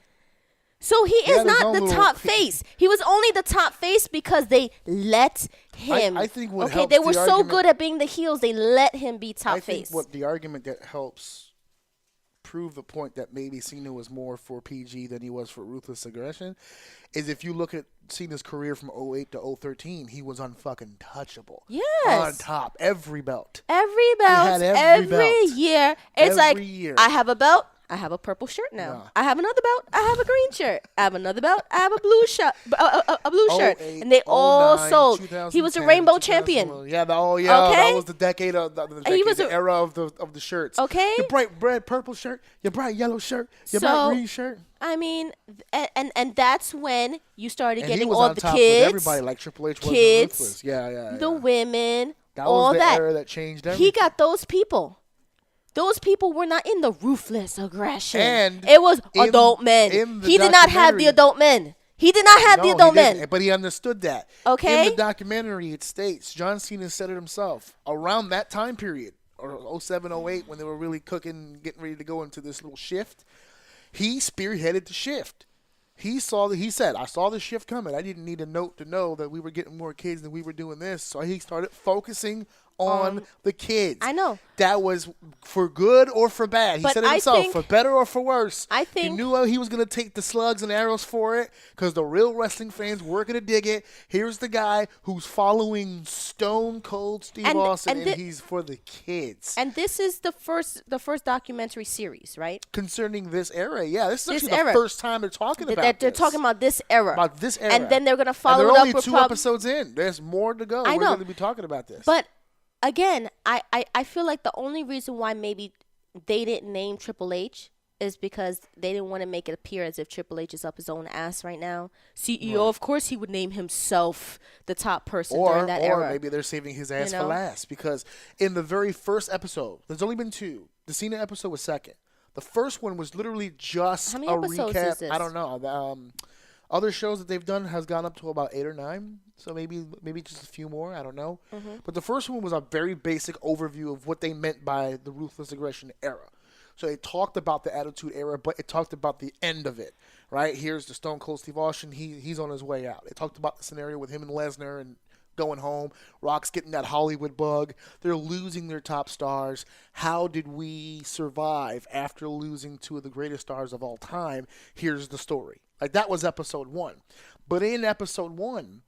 So he is not the top face. He was only the top face because they let him. I think what helps they were so good at being the heels, they let him be top face. I think what the argument that helps prove the point that maybe Cena was more for PG than he was for Ruthless Aggression is if you look at Cena's career from 08 to 013, he was unfucking touchable. Yes. On top. Every belt. Every belt. Every year. It's like, I have a belt. I have a purple shirt now. Yeah. I have another belt. I have a green shirt. I have another belt. I have a blue shirt. A blue shirt. And they all sold. He was a rainbow champion. Yeah. That was the decade of the era of the shirts. Okay. Your bright red purple shirt. Your bright yellow shirt. Your bright green shirt. I mean, and that's when you started getting all the kids. Everybody like Triple H was Ruthless. Yeah. The women. That all was the that. era that changed everything. He got those people. Those people were not in the Ruthless Aggression. And it was adult men. He did not have the adult men. He did not have the adult men. But he understood that. Okay. In the documentary, it states, John Cena said it himself, around that time period, or 07, 08, when they were really cooking, getting ready to go into this little shift, he spearheaded the shift. He said, I saw the shift coming. I didn't need a note to know that we were getting more kids than we were doing this. So he started focusing on the kids. I know. That was for good or for bad. He said it himself, for better or for worse. I think he knew how he was going to take the slugs and arrows for it because the real wrestling fans were going to dig it. Here's the guy who's following Stone Cold Steve Austin, and he's for the kids. And this is the first documentary series, right? Concerning this era, yeah. This is actually the first time they're talking about this. They're talking about this era. About this era. And then they're going to follow it up with... They're only 2 episodes in. There's more to go. We're going to be talking about this. But... Again, I feel like the only reason why maybe they didn't name Triple H is because they didn't want to make it appear as if Triple H is up his own ass right now. CEO, right. Of course, he would name himself the top person during that era. Or maybe they're saving his ass for last because in the very first episode, there's only been 2. The Cena episode was second. The first one was literally just How many episodes recap. Is this? I don't know. Other shows that they've done has gone up to about 8 or 9. So maybe just a few more. I don't know. Mm-hmm. But the first one was a very basic overview of what they meant by the Ruthless Aggression Era. So they talked about the Attitude Era, but it talked about the end of it. Right? Here's the Stone Cold Steve Austin. He's on his way out. They talked about the scenario with him and Lesnar and going home. Rock's getting that Hollywood bug. They're losing their top stars. How did we survive after losing 2 of the greatest stars of all time? Here's the story. Like, that was episode 1. But in episode 1,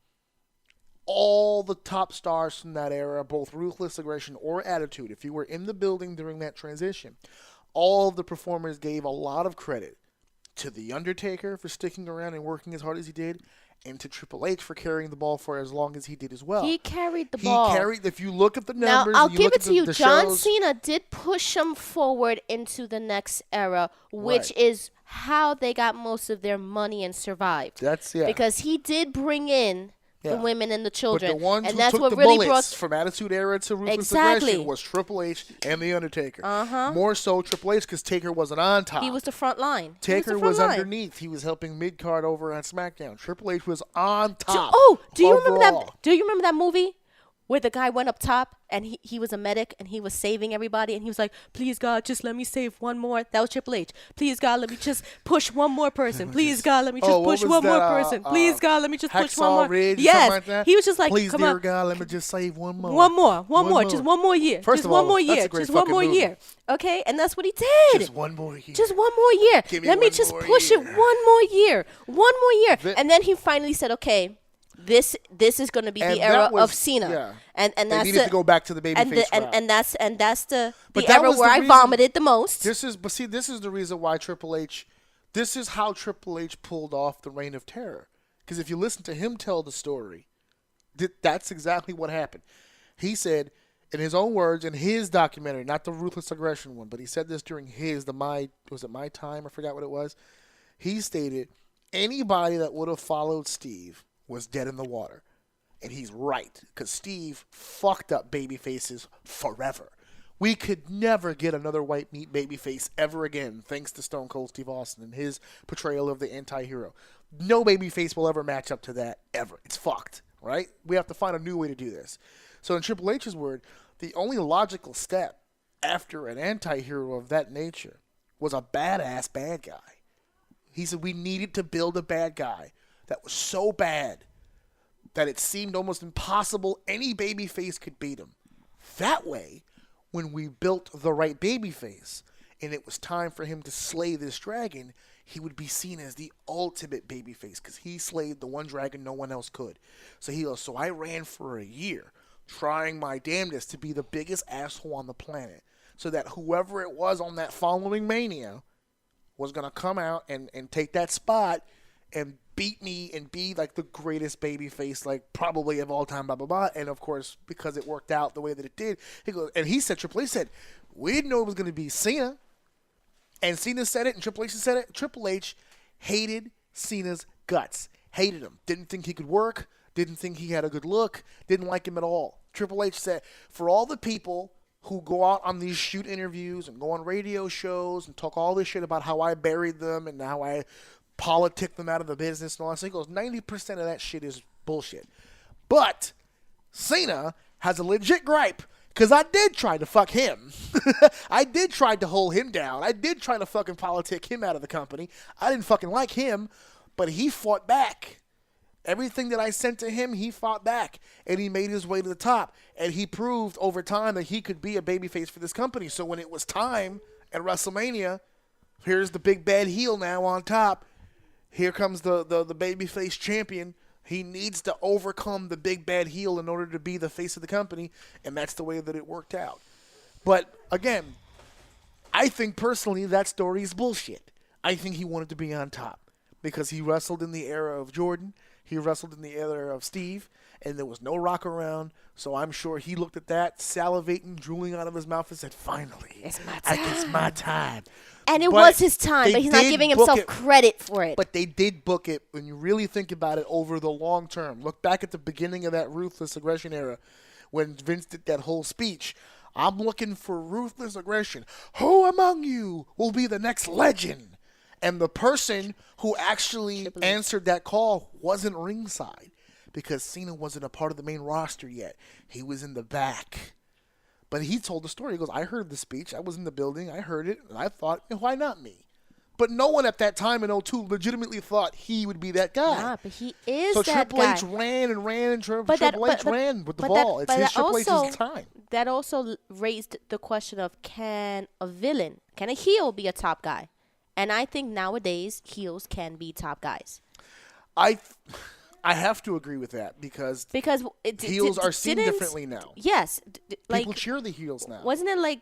all the top stars from that era, both Ruthless Aggression or Attitude, if you were in the building during that transition, all of the performers gave a lot of credit to The Undertaker for sticking around and working as hard as he did, and to Triple H for carrying the ball for as long as he did as well. He carried the ball. If you look at the numbers, now I'll give it to you. John shows, Cena did push him forward into the next era, which is how they got most of their money and survived. Because he did bring in the women and the children. But the ones and who that's took what the really bullets from Attitude Era to Ruthless Aggression was Triple H and The Undertaker. More so Triple H because Taker wasn't on top. He was the front line. Taker was underneath. He was helping mid-card over on SmackDown. Triple H was on top. Do you remember that? Do you remember that movie where the guy went up top and he was a medic and he was saving everybody and he was like, please God, just let me save one more. That was Triple H. Please God, let me just push one more person. Please God, let me just push one more person. Please God, let me just push one more. Ridge, yes, like that? He was just like, please, come dear on. God, let me just save one more. One more, just one more year. First just one more year. Just one more year. Okay, and that's what he did. Just one more year. Just one more year. Let me just push it one more year. One more year. And then he finally said, okay, this is going to be the era of Cena. Yeah. And they that's needed to go back to the babyface route. And that's the era where I vomited the most. This is the reason why this is how Triple H pulled off the Reign of Terror. Because if you listen to him tell the story, that's exactly what happened. He said, in his own words, in his documentary, not the Ruthless Aggression one, but he said this during My Time? I forgot what it was. He stated, anybody that would have followed Steve was dead in the water. And he's right, because Steve fucked up babyfaces forever. We could never get another white meat babyface ever again, thanks to Stone Cold Steve Austin and his portrayal of the anti-hero. No babyface will ever match up to that, ever. It's fucked, right? We have to find a new way to do this. So in Triple H's word, the only logical step after an anti-hero of that nature was a badass bad guy. He said we needed to build a bad guy that was so bad that it seemed almost impossible any babyface could beat him. That way, when we built the right babyface and it was time for him to slay this dragon, he would be seen as the ultimate babyface because he slayed the one dragon no one else could. So he goes, so I ran for a year trying my damnedest to be the biggest asshole on the planet so that whoever it was on that following Mania was going to come out and take that spot and beat me and be like the greatest babyface, like probably of all time, blah, blah, blah. And of course, because it worked out the way that it did, Triple H said, we didn't know it was going to be Cena. And Cena said it and Triple H said it. Triple H hated Cena's guts. Hated him. Didn't think he could work. Didn't think he had a good look. Didn't like him at all. Triple H said, for all the people who go out on these shoot interviews and go on radio shows and talk all this shit about how I buried them and how I politic them out of the business and all that. So he goes, 90% of that shit is bullshit. But Cena has a legit gripe because I did try to fuck him. I did try to hold him down. I did try to fucking politic him out of the company. I didn't fucking like him, but he fought back. Everything that I sent to him, he fought back, and he made his way to the top. And he proved over time that he could be a babyface for this company. So when it was time at WrestleMania, here's the big bad heel now on top. Here comes the babyface champion. He needs to overcome the big bad heel in order to be the face of the company, and that's the way that it worked out. But, again, I think personally that story is bullshit. I think he wanted to be on top because he wrestled in the era of Jordan. He wrestled in the era of Steve, and there was no Rock around. So I'm sure he looked at that, salivating, drooling out of his mouth, and said, finally, it's my time. And it was his time, but he's not giving himself credit for it. But they did book it, when you really think about it, over the long term. Look back at the beginning of that Ruthless Aggression era when Vince did that whole speech. I'm looking for ruthless aggression. Who among you will be the next legend? And the person who actually answered that call wasn't ringside because Cena wasn't a part of the main roster yet. He was in the back. But he told the story. He goes, I heard the speech. I was in the building. I heard it. And I thought, why not me? But no one at that time in 2002 legitimately thought he would be that guy. Nah, but he is so that Triple guy. H ran and ran and Triple H ran with the ball. It's his Triple H's time. That also raised the question of, can a heel be a top guy? And I think nowadays heels can be top guys. I have to agree with that because heels are seen differently now. Yes. People cheer the heels now. Wasn't it like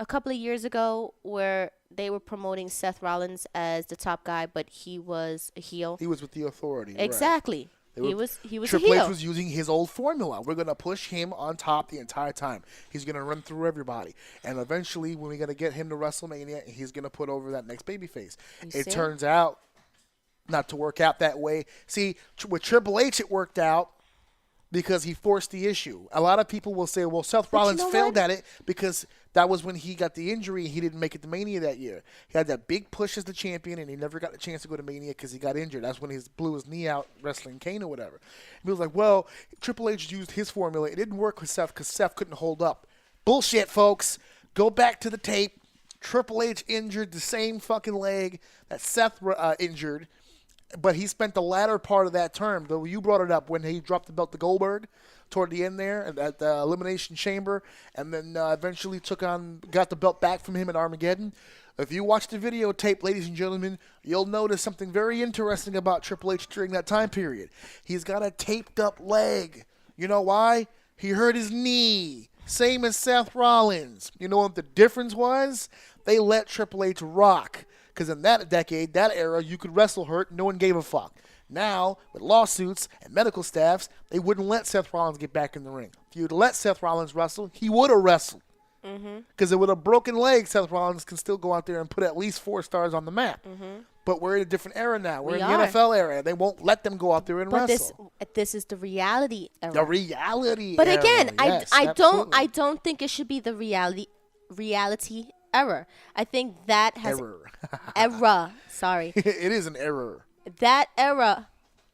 a couple of years ago where they were promoting Seth Rollins as the top guy, but he was a heel? He was with the Authority. Exactly. Right. He was Triple a heel. H was using his old formula. We're going to push him on top the entire time. He's going to run through everybody. And eventually, when we're going to get him to WrestleMania, he's going to put over that next babyface. It turns out not to work out that way. See, with Triple H, it worked out because he forced the issue. A lot of people will say, well, Seth Rollins failed at it because that was when he got the injury and he didn't make it to Mania that year. He had that big push as the champion, and he never got the chance to go to Mania because he got injured. That's when he blew his knee out wrestling Kane or whatever. And he was like, well, Triple H used his formula. It didn't work with Seth because Seth couldn't hold up. Bullshit, folks. Go back to the tape. Triple H injured the same fucking leg that Seth injured, but he spent the latter part of that term, though you brought it up, when he dropped the belt to Goldberg toward the end there at the Elimination Chamber, and then eventually got the belt back from him at Armageddon. If you watch the videotape, ladies and gentlemen, you'll notice something very interesting about Triple H during that time period. He's got a taped up leg. You know why? He hurt his knee. Same as Seth Rollins. You know what the difference was? They let Triple H rock. Because in that decade, that era, you could wrestle hurt, no one gave a fuck. Now, with lawsuits and medical staffs, they wouldn't let Seth Rollins get back in the ring. If you'd let Seth Rollins wrestle, he would have wrestled. Because with a broken leg, Seth Rollins can still go out there and put at least 4 stars on the map. But we're in a different era now. We're in the NFL era. They won't let them go out there and wrestle. This is the reality era. The reality but era. But again, yes, I don't think it should be the reality error. I think that has error. Sorry. It is an error. That era,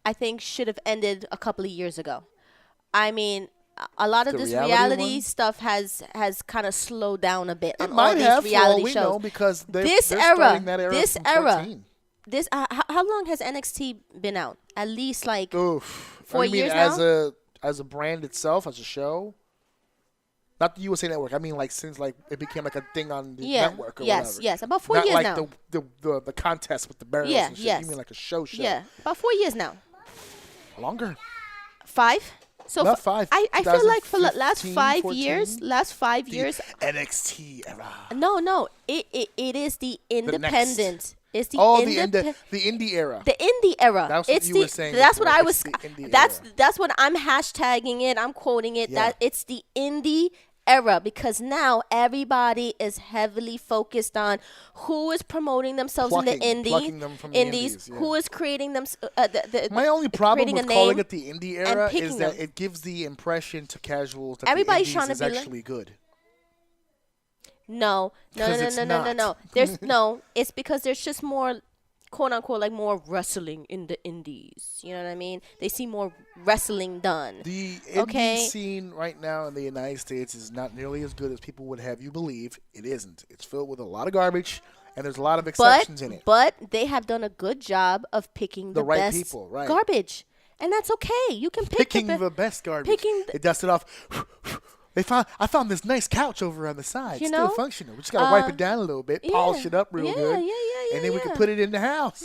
I think, should have ended a couple of years ago. I mean, a lot of this reality stuff has kind of slowed down a bit on all these reality shows. Know because they're starting that era. This era. How long has NXT been out? At least like 4 years now. As a brand itself, as a show. Not the USA Network. I mean, like since like it became like a thing on the network or whatever. Yes, about 4 years now. Not like the contest with the barrels and shit. Yes. You mean like a show? Yeah, about 4 years now. Longer. 5. So not 5. I feel like for the last 5 14, years, NXT era. No, it is the independent. It's the the indie era. The indie era. That's what you were saying. That's what I was. That's what I'm hashtagging it. I'm quoting it. Yeah. That it's the indie era because now everybody is heavily focused on who is promoting themselves in the indies, who is creating them. My only problem with calling it the indie era is that it gives the impression to casuals that everybody's the indies trying to is actually good. No. There's no. It's because there's just more, quote unquote, like more wrestling in the indies. You know what I mean? They see more wrestling done. The indie scene right now in the United States is not nearly as good as people would have you believe. It isn't. It's filled with a lot of garbage, and there's a lot of exceptions in it. But they have done a good job of picking the right best people, right. garbage. And that's okay. You can pick picking the best garbage. They dust it off. I found this nice couch over on the side. It's still functional. We just got to wipe it down a little bit, polish it up real good. And then we can put it in the house.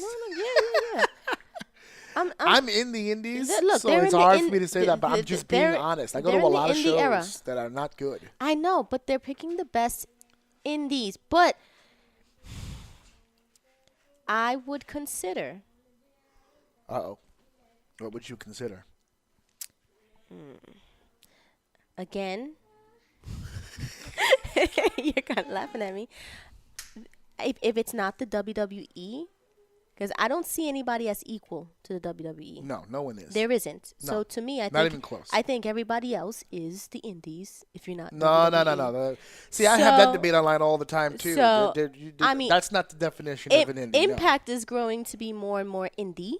Yeah. I'm in the indies, so it's hard for me to say that, but I'm just being honest. I go to a lot of shows that are not good. I know, but they're picking the best indies. But I would consider. Uh-oh. What would you consider? Again, you're kind of laughing at me. If it's not the WWE, because I don't see anybody as equal to the WWE. No one is. There isn't. No, so to me, not even close. I think everybody else is the indies. If you're not. No. See, I have that debate online all the time too. So I mean, that's not the definition of an indie. Impact is growing to be more and more indie.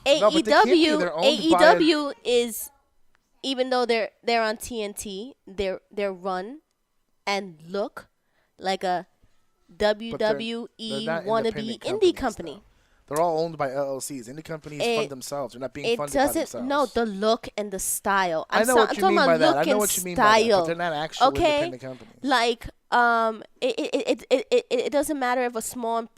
No, AEW is, even though they're on TNT, they're run and look like a WWE wannabe indie company. Though. They're all owned by LLCs. Indie companies fund themselves. They're not being funded by themselves. No, the look and the style. I know what you mean by that. I know what you mean by that. But they're not actual independent companies. Like, it doesn't matter if a small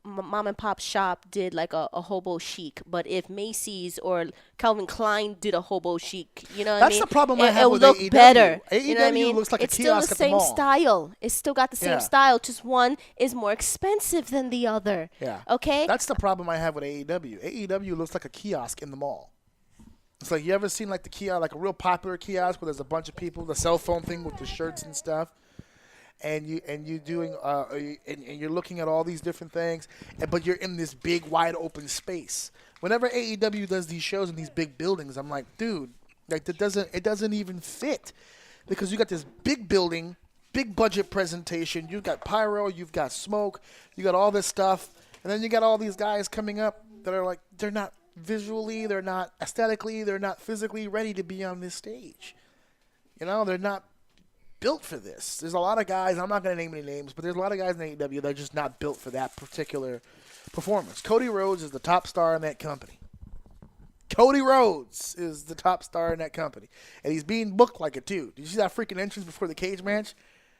mom and pop shop did like a hobo chic, but if Macy's or Calvin Klein did a hobo chic, you know what I mean? That's the problem I have with AEW. AEW. Better. AEW you know what I mean? Looks like it's a kiosk still the same style. It's still got the same style. Just one is more expensive than the other. Yeah. Okay. That's the problem I have with AEW. AEW looks like a kiosk in the mall. It's like, you ever seen like the kiosk, like a real popular kiosk where there's a bunch of people, the cell phone thing with the shirts and stuff. And you're doing and you're looking at all these different things, but you're in this big wide open space. Whenever AEW does these shows in these big buildings, I'm like, dude, like it doesn't even fit, because you got this big building, big budget presentation. You've got pyro, you've got smoke, you got all this stuff, and then you got all these guys coming up that are like, they're not visually, they're not aesthetically, they're not physically ready to be on this stage. You know, they're not built for this. There's a lot of guys, I'm not going to name any names, but there's a lot of guys in AEW that are just not built for that particular performance. Cody Rhodes is the top star in that company. Cody Rhodes is the top star in that company. And he's being booked like it, too. Did you see that freaking entrance before the cage match?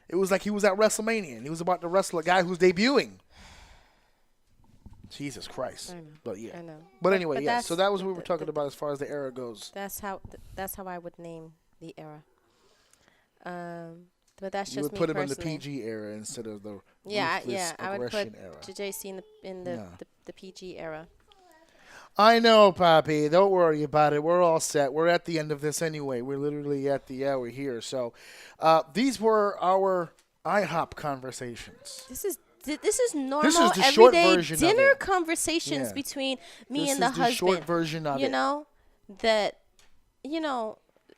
It was like he was at WrestleMania, and he was about to wrestle a guy who's debuting. Jesus Christ. I know. But yeah. I know. But anyway, yeah. So that was what we were talking about as far as the era goes. That's how I would name the era. But that's just me. You would put him in the PG era instead of the Ruthless Aggression Era. I would put JC in the PG era. I know, Poppy. Don't worry about it. We're all set. We're at the end of this anyway. We're literally at the hour here. So these were our IHOP conversations. This is normal, this is the everyday short version dinner conversations between me and the husband. This is the short version of it.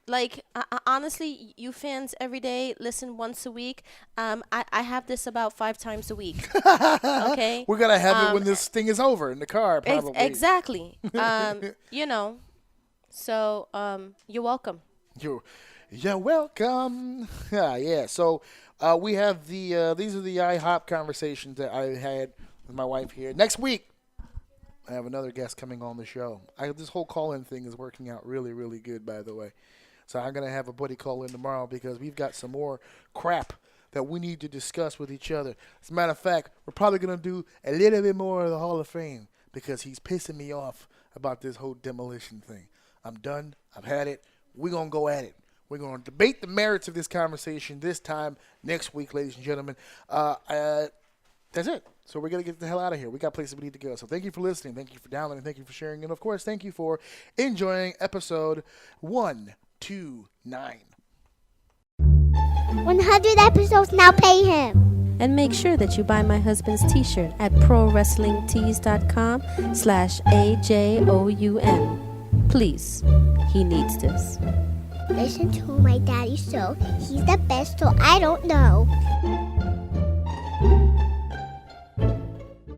Like, honestly, you fans every day listen once a week. I have this about 5 times a week. Okay? We're going to have it when this thing is over in the car, probably. Exactly. So, you're welcome. You're welcome. Yeah. So, we have these are the IHOP conversations that I had with my wife here. Next week, I have another guest coming on the show. This whole call-in thing is working out really, really good, by the way. So I'm going to have a buddy call in tomorrow because we've got some more crap that we need to discuss with each other. As a matter of fact, we're probably going to do a little bit more of the Hall of Fame because he's pissing me off about this whole demolition thing. I'm done. I've had it. We're going to go at it. We're going to debate the merits of this conversation this time next week, ladies and gentlemen. That's it. So we're going to get the hell out of here. We got places we need to go. So thank you for listening. Thank you for downloading. Thank you for sharing. And, of course, thank you for enjoying episode 129. 100 episodes, now pay him. And make sure that you buy my husband's t-shirt at prowrestlingtees.com/AJOUM. Please, he needs this. Listen to my daddy show. He's the best, so I don't know.